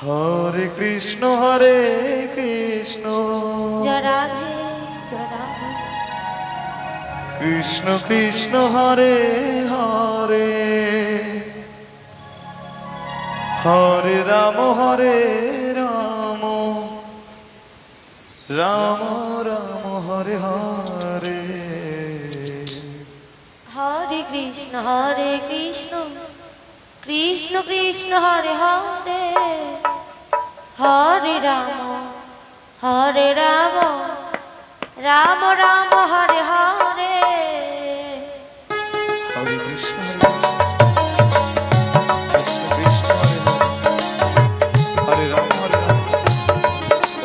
হরে Krishna হরে Krishna জয় Radhe জয় Radhe. Krishna Krishna Hare Hare Hare Ram Ram Ram Hare Hare. হরে Krishna Krishna Krishna Hare Hare Hare Ram Ram Ram Hare Hare. হরে Krishna Krishna Krishna হরে Ram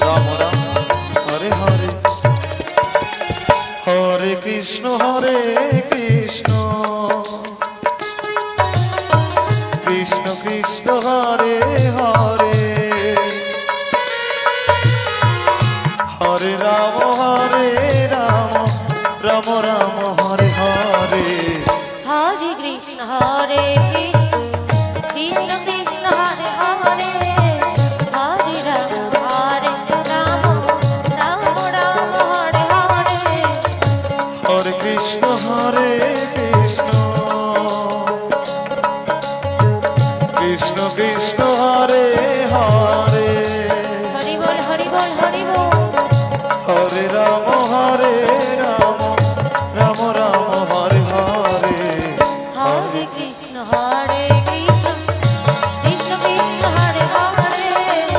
Ram Ram Hare Hare. হরে Krishna Krishna Krishna Hare Hare Hare Ram Ram Ram Hare Hare. হরে Krishna Krishna Krishna Hare Hare Hare Ram Ram Ram Hare Hare. হরে Krishna Krishna Krishna Krishna Hare Hare Hari বল Hari বল Hari বল। হরে Ram Ram Ram Hare Hare. হরে Krishna Krishna Krishna Krishna Hare Hare Hare Ram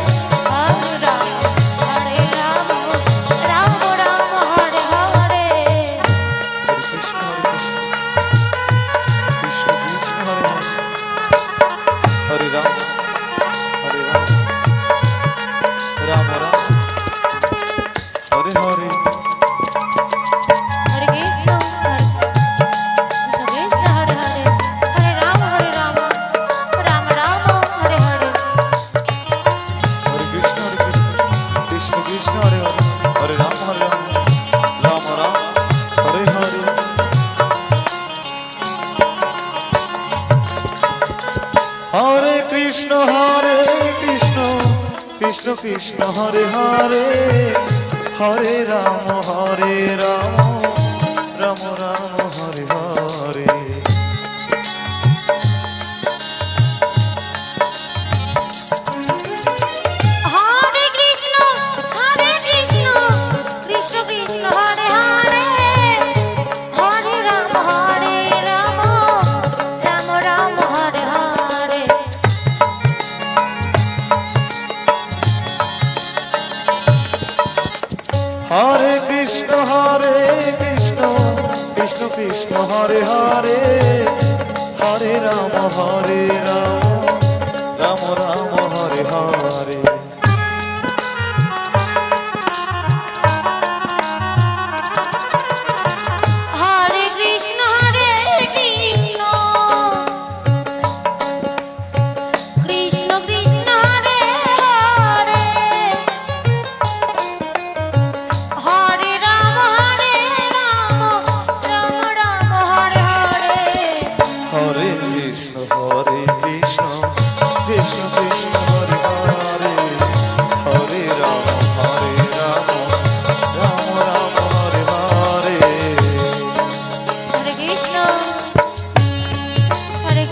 Ram Ram Hare Hare. হরে Krishna Krishna Krishna Hare Hare Ram Ram Ram Hare Hare. হরে Krishna Krishna Hare Hare Hare Ram Ram Ram Hare Hare. হরে Krishna Krishna Krishna Hare Hare Hare Ram Ram Ram Hare Hare. হরে Krishna Krishna Krishna Krishna Hare Hare Hare Ram Ram Ram Hare Hare. হরে Krishna Krishna Krishna Hare Hare Hare Ram Ram Ram Hare Hare. হরে Krishna Krishna Krishna Krishna Hare Hare Hare Ram Ram Ram Hare Hare. হরে Krishna Krishna Krishna Krishna Hare Hare Hare Ram Ram Ram Hare Hare. হরে Krishna Krishna Krishna Krishna Hare Hare Hare Ram Ram Ram Hare Hare. হরে Krishna Krishna Krishna Hare Hare Hare Ram Ram Ram Hare Hare. হরে Krishna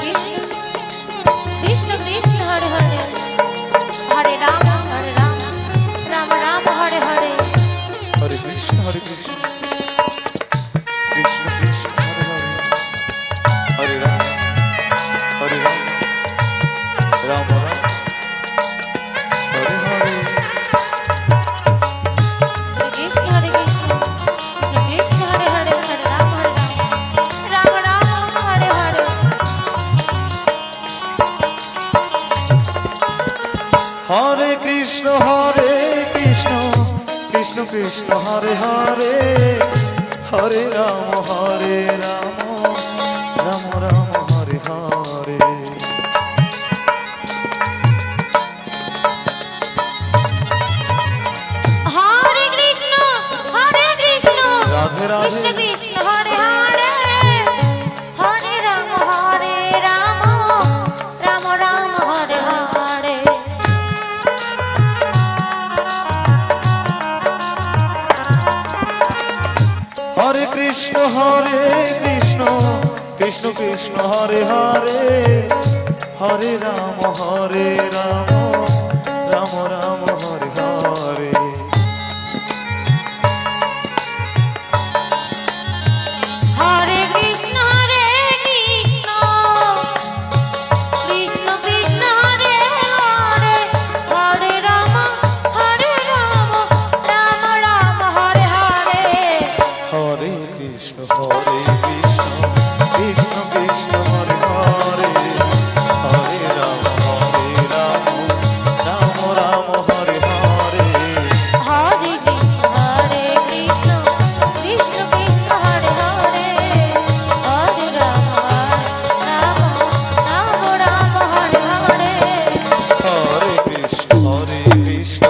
Krishna Krishna Krishna Hare Hare Hare Ram Ram Ram Hare Hare. হরে Krishna Krishna Krishna Hare Hare Hare Ram Ram Hare Hare. হরে Krishna Krishna Krishna Krishna Hare Hare Hare Ram Ram Ram Hare Hare. হরে Krishna Radhe Radhe Krishna Krishna Hare Hare Hare Ram Ram Ram Hare Hare. Krishna Krishna Hare Hare Hare Ram Ram Ram Hare Hare Hare Krishna Krishna Krishna Hare Hare Hare Ram Ram Ram Hare Hare Hare Krishna Krishna Krishna Hare Hare Hare Ram Ram Ram Hare Hare Hare Krishna Krishna Krishna Hare Hare Hare Ram Ram Ram Hare Hare Hare Krishna